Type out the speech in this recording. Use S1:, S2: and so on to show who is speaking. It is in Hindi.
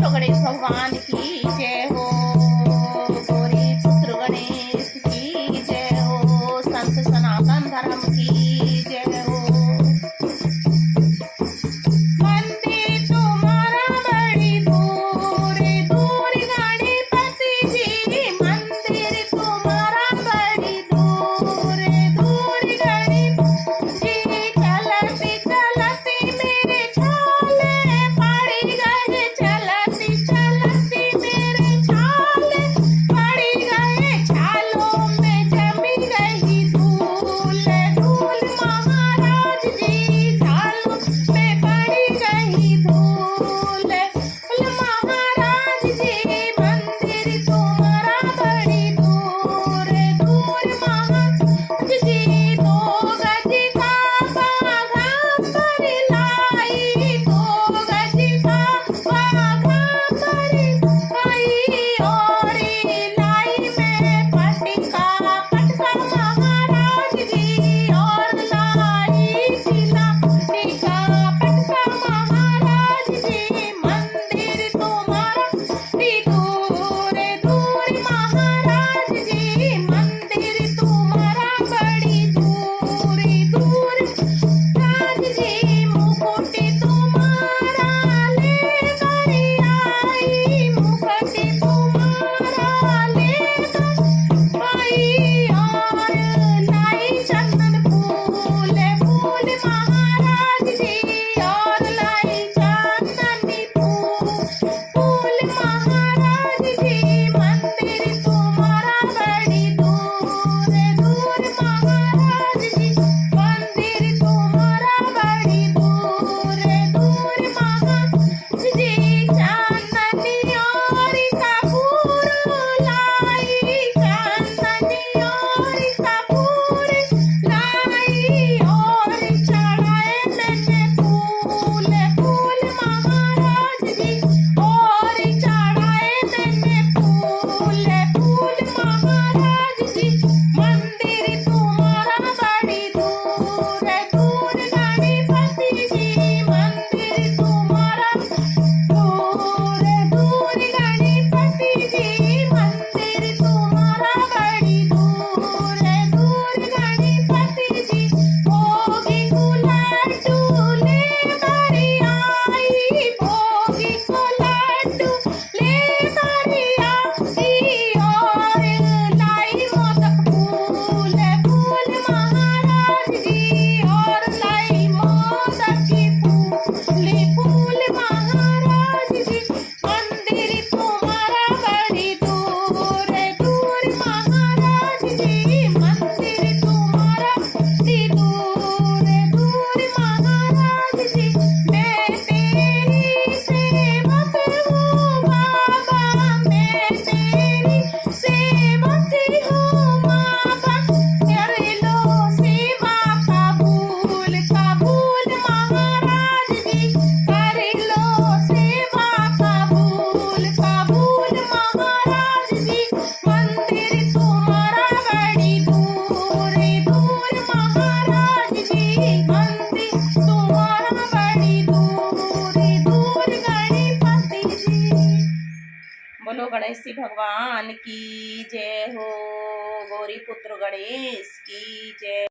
S1: बोलो गणेश भगवान की जय हो। गौरी पुत्र गणेश की जय हो। संत सनातन धर्म की जय हो। मंदिर तुम्हारा बड़ी दूर दूर गणपति जी। मंदिर तुम्हारा बड़ी दूर दूर गणपति जी। चलती चलती मेरे छाले पड़ी गए। चलती चलती मेरे छाले पड़ी गए। छालों में जमी रही धूल धूल महाराज जी। छालों में पड़ी गई धूल महाराज जी। मंदिर तुम्हारा बड़ी दूर दूर महाराज जी। दो गज का बाघा पर लाई। दो गज का बाघा पर लाई। और लाई में पटका पटका महाराज जी। और लाई सिला टीका पटका महाराज जी। मंदिर तुम्हारा बड़ी दूर दूर महाराज जी। मंदिर तुम्हारा बड़ी दूर दूर राज जी। मुकुट तुम्हारा लेकर आई। मुकुट तुम्हारा लेकर आई। और लाई चंदन फूल फूल महाराज जी। और लाई चंदनी फूल फूल महाराज जी। मंदिर तुम्हारा बड़ी दूर दूर महाराज जी। मंदिर तुम्हारा बड़ी दूर दूर महाराज जी। चांदनी और कपूर लाई। चांदनी और कपूर लाई। और चढ़ाए मैंने फूल फूल महाराज जी। और चढ़ाए मैंने फूल फूल महाराज जी। मंदिर तुम्हारा बड़ी दूर दूर गणपति जी। मंदिर तुम्हारा दूर दूर गणपति जी। मंदिर तुम्हारा बड़ी दूर दूर गणपति जी। भोगी को लड्डू लेकर आई। भोगी को लड्डू लेकर आई। और लाई मोदक फूल फूल महाराज जी। और लाई मोदक की फूल फूल महाराज जी। मंदिर तुम्हारा बड़ी दूर दूर महाराज जी। मंदिर तुम्हारा बड़ी दूर दूर महाराज जी। मैं तेरी सेवक हूँ बाबा। मैं तेरी सेवक हूँ बाबा। कर लो सेवा कबूल कबूल महाराज जी। कर लो सेवा कबूल कबूल महाराज जी। मंदिर तुम्हारा बड़ी दूर दूर महाराज जी। मंदिर तुम्हारा बड़ी दूर दूर गणपति जी। बोलो गणेश जी भगवान की जय हो। गौरी पुत्र गणेश की जय।